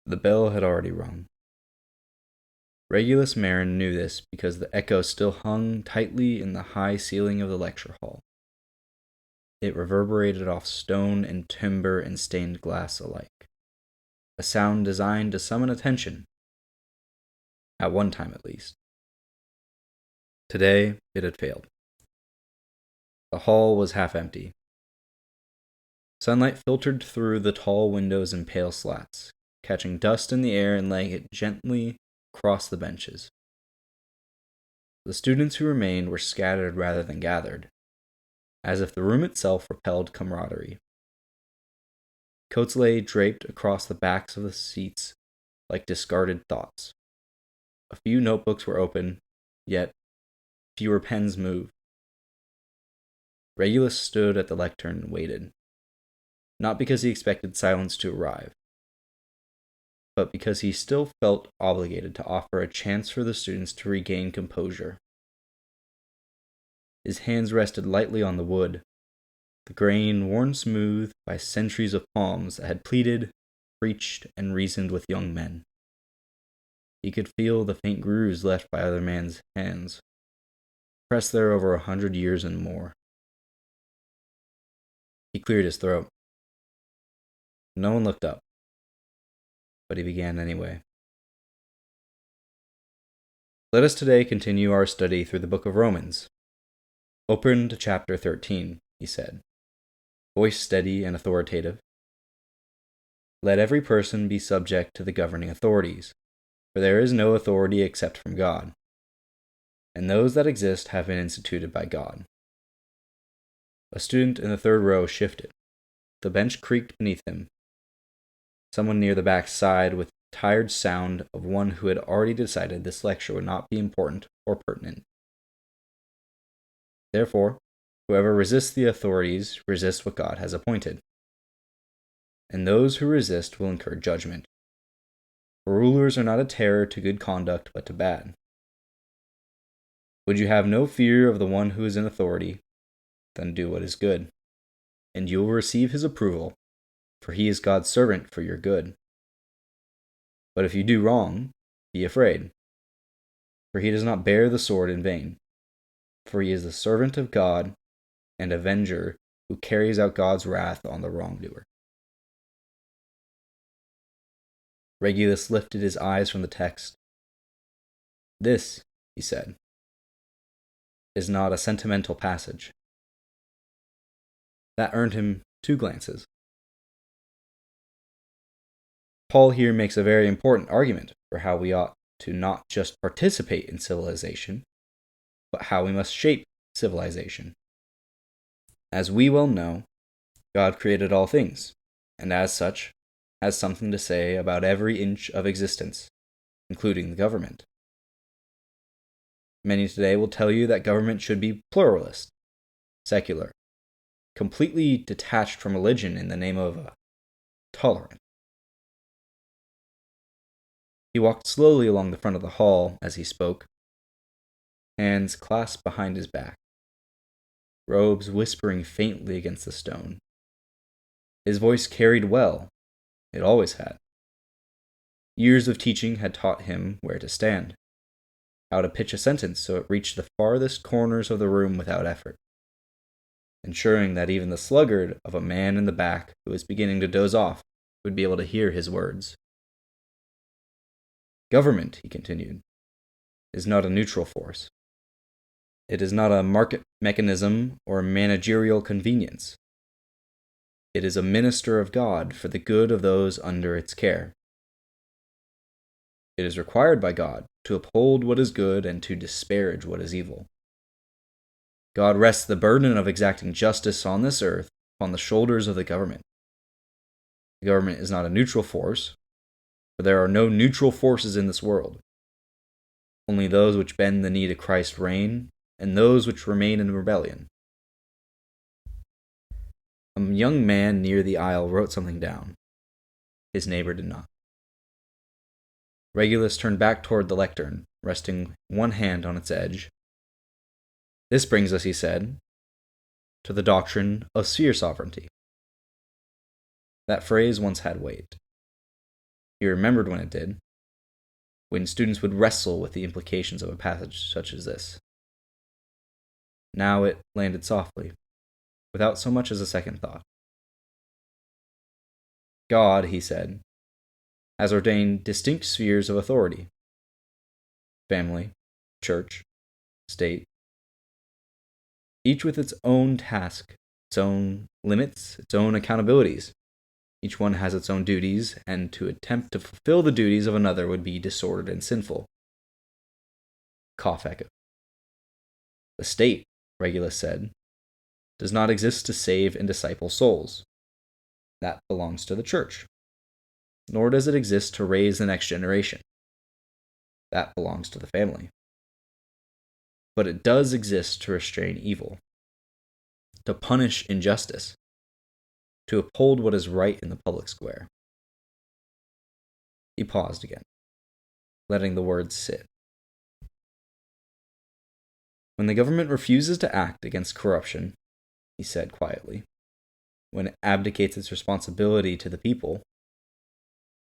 The bell had already rung. Regulus Maren knew this because the echo still hung tightly in the high ceiling of the lecture hall. It reverberated off stone and timber and stained glass alike, a sound designed to summon attention, at one time at least. Today, it had failed. The hall was half empty. Sunlight filtered through the tall windows in pale slats, catching dust in the air and laying it gently across the benches. The students who remained were scattered rather than gathered, as if the room itself repelled camaraderie. Coats lay draped across the backs of the seats like discarded thoughts. A few notebooks were open, yet fewer pens moved. Regulus stood at the lectern and waited, not because he expected silence to arrive, but because he still felt obligated to offer a chance for the students to regain composure. His hands rested lightly on the wood, the grain worn smooth by centuries of palms that had pleaded, preached, and reasoned with young men. He could feel the faint grooves left by other men's hands, pressed there over 100 years and more. He cleared his throat. No one looked up, but he began anyway. Let us today continue our study through the book of Romans. Open to chapter 13, he said, voice steady and authoritative. Let every person be subject to the governing authorities, for there is no authority except from God, and those that exist have been instituted by God. A student in the third row shifted. The bench creaked beneath him. Someone near the back sighed with the tired sound of one who had already decided this lecture would not be important or pertinent. Therefore, whoever resists the authorities resists what God has appointed, and those who resist will incur judgment. For rulers are not a terror to good conduct, but to bad. Would you have no fear of the one who is in authority? Then do what is good, and you will receive his approval, for he is God's servant for your good. But if you do wrong, be afraid, for he does not bear the sword in vain, for he is the servant of God and avenger who carries out God's wrath on the wrongdoer. Regulus lifted his eyes from the text. This, he said, is not a sentimental passage. That earned him 2 glances. Paul here makes a very important argument for how we ought to not just participate in civilization, but how we must shape civilization. As we well know, God created all things, and as such, has something to say about every inch of existence, including the government. Many today will tell you that government should be pluralist, secular, completely detached from religion in the name of tolerance. He walked slowly along the front of the hall as he spoke, hands clasped behind his back, robes whispering faintly against the stone. His voice carried well, it always had. Years of teaching had taught him where to stand, how to pitch a sentence so it reached the farthest corners of the room without effort, ensuring that even the sluggard of a man in the back who was beginning to doze off would be able to hear his words. Government, he continued, is not a neutral force. It is not a market mechanism or managerial convenience. It is a minister of God for the good of those under its care. It is required by God to uphold what is good and to disparage what is evil. God rests the burden of exacting justice on this earth upon the shoulders of the government. The government is not a neutral force, for there are no neutral forces in this world. Only those which bend the knee to Christ's reign, and those which remain in rebellion. A young man near the aisle wrote something down. His neighbor did not. Regulus turned back toward the lectern, resting one hand on its edge. This brings us, he said, to the doctrine of sphere sovereignty. That phrase once had weight. He remembered when it did, when students would wrestle with the implications of a passage such as this. Now it landed softly, without so much as a second thought. God, he said, has ordained distinct spheres of authority: family, church, state, each with its own task, its own limits, its own accountabilities. Each one has its own duties, and to attempt to fulfill the duties of another would be disordered and sinful. Cough echo. The state, Regulus said, does not exist to save and disciple souls. That belongs to the church. Nor does it exist to raise the next generation. That belongs to the family. But it does exist to restrain evil, to punish injustice, to uphold what is right in the public square. He paused again, letting the words sit. When the government refuses to act against corruption, he said quietly, when it abdicates its responsibility to the people,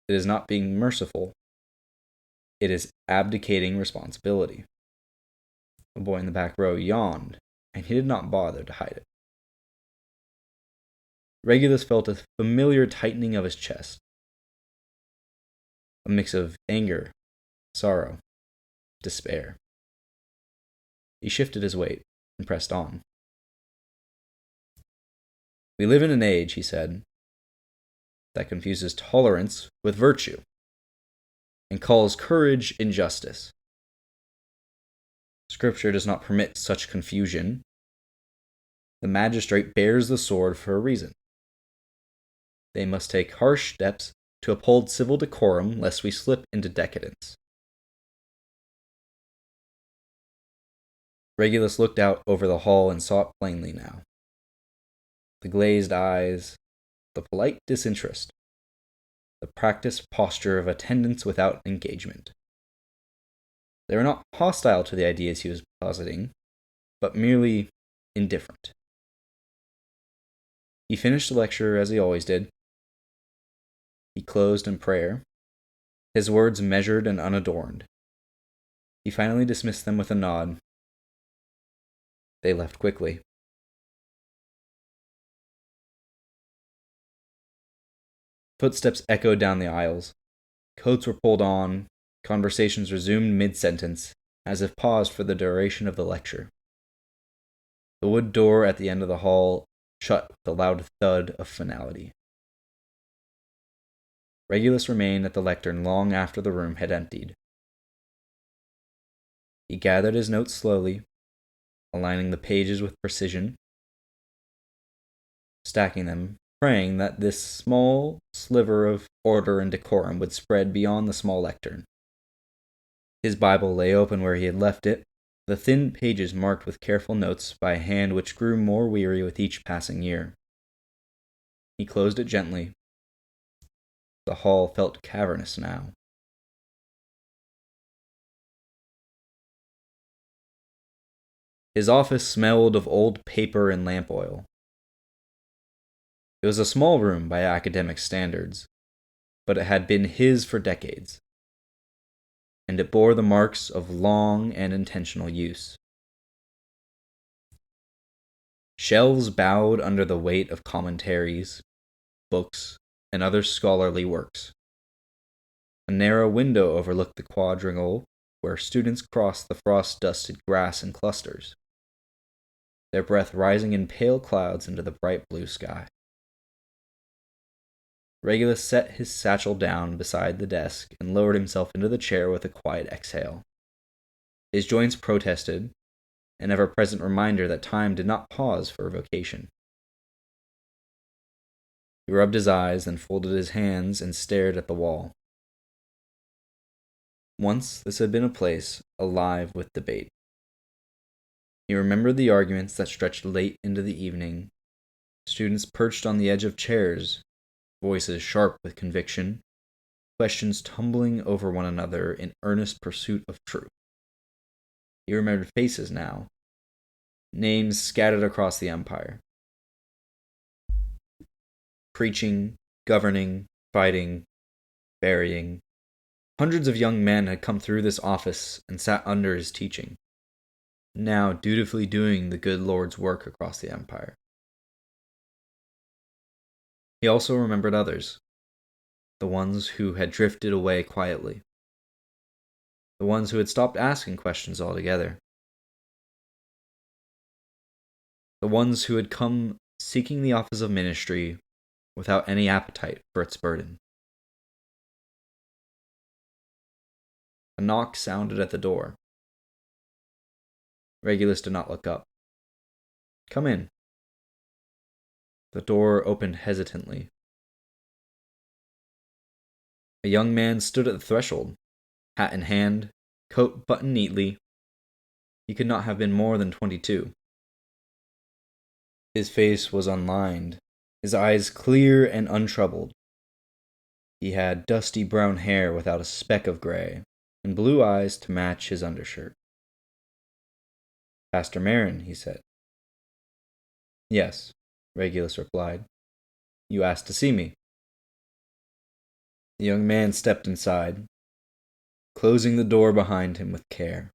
it is not being merciful, it is abdicating responsibility. The boy in the back row yawned, and he did not bother to hide it. Regulus felt a familiar tightening of his chest, a mix of anger, sorrow, despair. He shifted his weight and pressed on. We live in an age, he said, that confuses tolerance with virtue and calls courage injustice. Scripture does not permit such confusion. The magistrate bears the sword for a reason. They must take harsh steps to uphold civil decorum lest we slip into decadence. Regulus looked out over the hall and saw it plainly now. The glazed eyes, the polite disinterest, the practiced posture of attendance without engagement. They were not hostile to the ideas he was positing, but merely indifferent. He finished the lecture as he always did. He closed in prayer, his words measured and unadorned. He finally dismissed them with a nod. They left quickly. Footsteps echoed down the aisles. Coats were pulled on. Conversations resumed mid-sentence, as if paused for the duration of the lecture. The wood door at the end of the hall shut with a loud thud of finality. Regulus remained at the lectern long after the room had emptied. He gathered his notes slowly, aligning the pages with precision, stacking them, praying that this small sliver of order and decorum would spread beyond the small lectern. His Bible lay open where he had left it, the thin pages marked with careful notes by a hand which grew more weary with each passing year. He closed it gently. The hall felt cavernous now. His office smelled of old paper and lamp oil. It was a small room by academic standards, but it had been his for decades, and it bore the marks of long and intentional use. Shelves bowed under the weight of commentaries, books, and other scholarly works. A narrow window overlooked the quadrangle where students crossed the frost-dusted grass in clusters, their breath rising in pale clouds into the bright blue sky. Regulus set his satchel down beside the desk and lowered himself into the chair with a quiet exhale. His joints protested, an ever-present reminder that time did not pause for a vocation. He rubbed his eyes, then folded his hands and stared at the wall. Once this had been a place alive with debate. He remembered the arguments that stretched late into the evening, students perched on the edge of chairs, voices sharp with conviction, questions tumbling over one another in earnest pursuit of truth. He remembered faces now, names scattered across the empire. Preaching, governing, fighting, burying. Hundreds of young men had come through this office and sat under his teaching, now dutifully doing the good Lord's work across the empire. He also remembered others, the ones who had drifted away quietly, the ones who had stopped asking questions altogether, the ones who had come seeking the office of ministry without any appetite for its burden. A knock sounded at the door. Regulus did not look up. "Come in." The door opened hesitantly. A young man stood at the threshold, hat in hand, coat buttoned neatly. He could not have been more than 22. His face was unlined, his eyes clear and untroubled. He had dusty brown hair without a speck of gray, and blue eyes to match his undershirt. "Pastor Maren," he said. "Yes," Regulus replied. "You asked to see me." The young man stepped inside, closing the door behind him with care.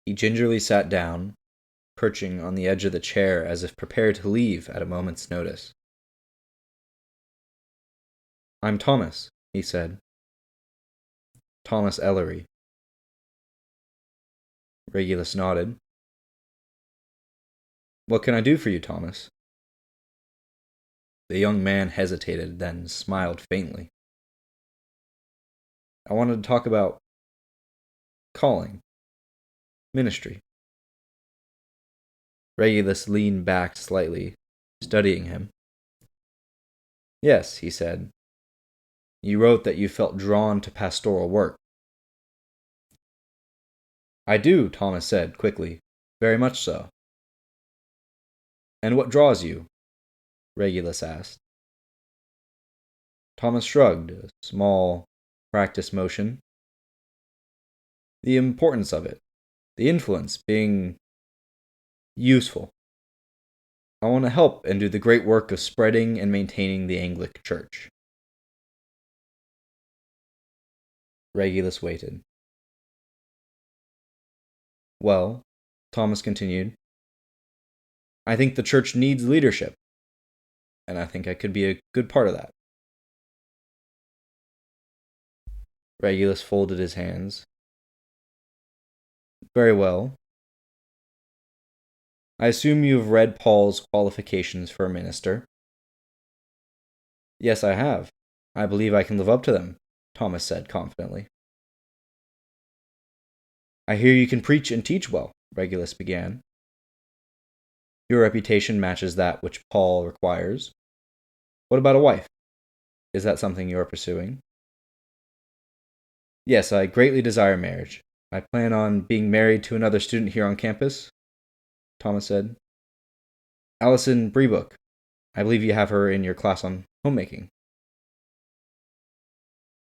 He gingerly sat down, perching on the edge of the chair as if prepared to leave at a moment's notice. "I'm Thomas," he said. "Thomas Ellery." Regulus nodded. "What can I do for you, Thomas?" The young man hesitated, then smiled faintly. "I wanted to talk about calling, ministry." Regulus leaned back slightly, studying him. "Yes," he said. "You wrote that you felt drawn to pastoral work." "I do," Thomas said quickly. "Very much so." "And what draws you?" Regulus asked. Thomas shrugged, a small, practiced motion. "The importance of it. The influence, being useful. I want to help and do the great work of spreading and maintaining the Anglican Church." Regulus waited. "Well," Thomas continued, "I think the Church needs leadership, and I think I could be a good part of that." Regulus folded his hands. "Very well. I assume you have read Paul's qualifications for a minister." "Yes, I have. I believe I can live up to them," Thomas said confidently. "I hear you can preach and teach well," Regulus began. "Your reputation matches that which Paul requires. What about a wife? Is that something you are pursuing?" "Yes, I greatly desire marriage. I plan on being married to another student here on campus," Thomas said. "Alison Breebook. I believe you have her in your class on homemaking."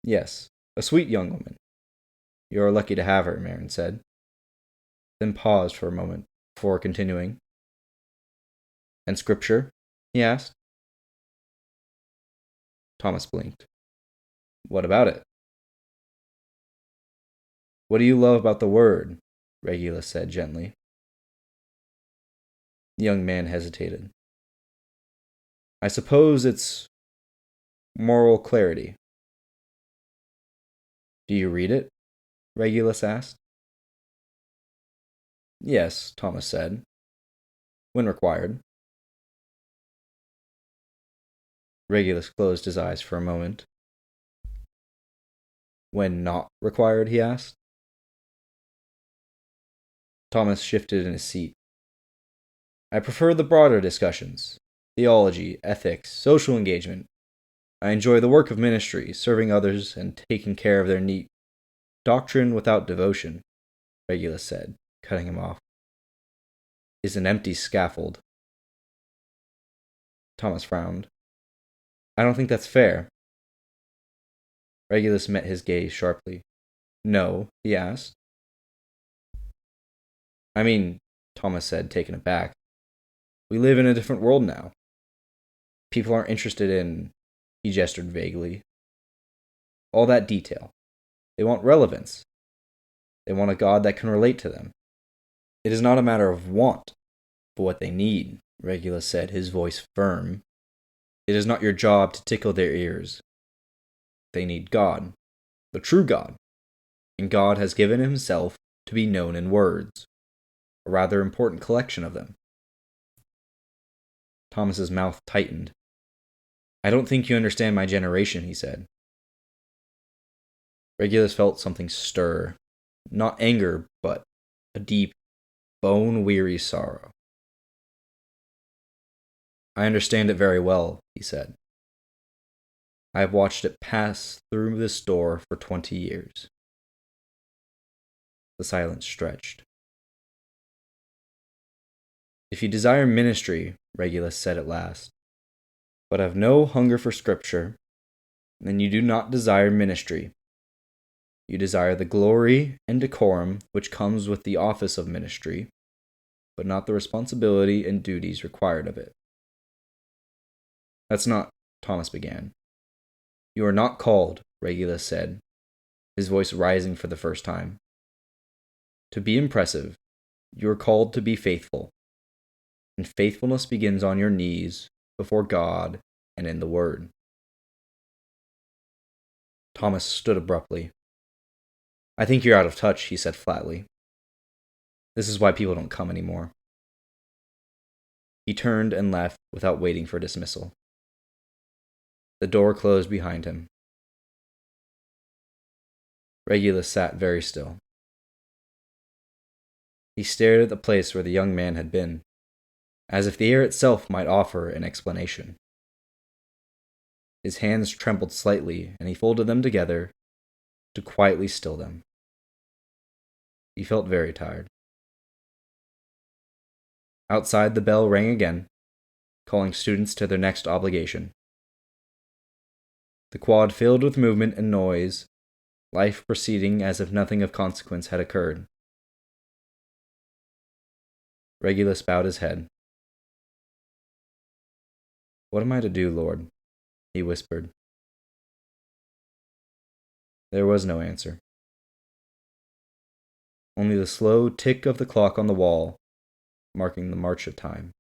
"Yes, a sweet young woman. You are lucky to have her," Maren said, then paused for a moment before continuing. "And scripture?" he asked. Thomas blinked. "What about it?" "What do you love about the word?" Regulus said gently. The young man hesitated. "I suppose it's moral clarity." "Do you read it?" Regulus asked. "Yes," Thomas said, "when required." Regulus closed his eyes for a moment. "When not required?" he asked. Thomas shifted in his seat. "I prefer the broader discussions. Theology, ethics, social engagement. I enjoy the work of ministry, serving others and taking care of their needs. Doctrine without devotion," Regulus said, cutting him off, "is an empty scaffold." Thomas frowned. "I don't think that's fair." Regulus met his gaze sharply. "No?" he asked. "I mean," Thomas said, taken aback, "we live in a different world now. People aren't interested in..." He gestured vaguely. all that detail. They want relevance. They want a God that can relate to them. It is not a matter of want, but what they need, Regulus said, his voice firm. It is not your job to tickle their ears. They need God, the true God, and God has given himself to be known in words, a rather important collection of them. Thomas's mouth tightened. I don't think you understand my generation, he said. Regulus felt something stir, not anger, but a deep, bone-weary sorrow. I understand it very well, he said. I have watched it pass through this door for 20 years. The silence stretched. If you desire ministry, Regulus said at last, but have no hunger for Scripture, then you do not desire ministry. You desire the glory and decorum which comes with the office of ministry, but not the responsibility and duties required of it. That's not, Thomas began. You are not called, Regulus said, his voice rising for the first time. To be impressive, you are called to be faithful, and faithfulness begins on your knees before God and in the Word. Thomas stood abruptly. I think you're out of touch, he said flatly. This is why people don't come anymore. He turned and left without waiting for dismissal. The door closed behind him. Regulus sat very still. He stared at the place where the young man had been, as if the air itself might offer an explanation. His hands trembled slightly, and he folded them together to quietly still them. He felt very tired. Outside, the bell rang again, calling students to their next obligation. The quad filled with movement and noise, life proceeding as if nothing of consequence had occurred. Regulus bowed his head. What am I to do, Lord? He whispered. There was no answer. Only the slow tick of the clock on the wall, marking the march of time.